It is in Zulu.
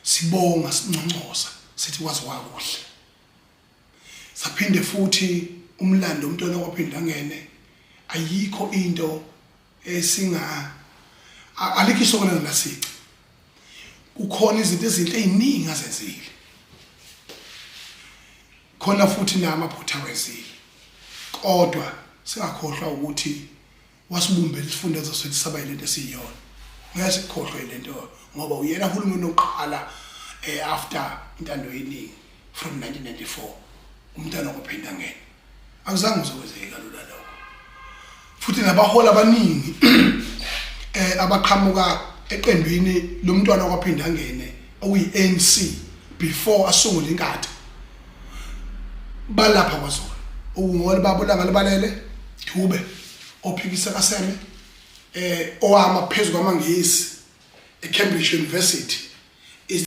sibonga sincuncosa sithi kwazi wakuhle saphinde futhi umlando umntwana waphinda ngene ayikho into esinga alikho isokona nasici kukhona izinto ezinhle eziningi azenzile khona futhi namaphutha wezile kodwa singakhohlwa ukuthi wasibumbela isifundezo sethu saba yilento esiyiyona ngeke sikhohlwe lento ngoba uyena uhulumeni oqala after intando yeningi from 1994 umntwana ophinda ngene akuzange uzokwenzeka lula lokho futhi nabahola abaningi abaqhamuka eqembini lomntwana ophinda ngene okuyi-ANC before asungule inkatha balapha kwaZulu ungole babulanga libalele Dube ophikisa kaSeme owama phezulu kwamangisi eCambridge University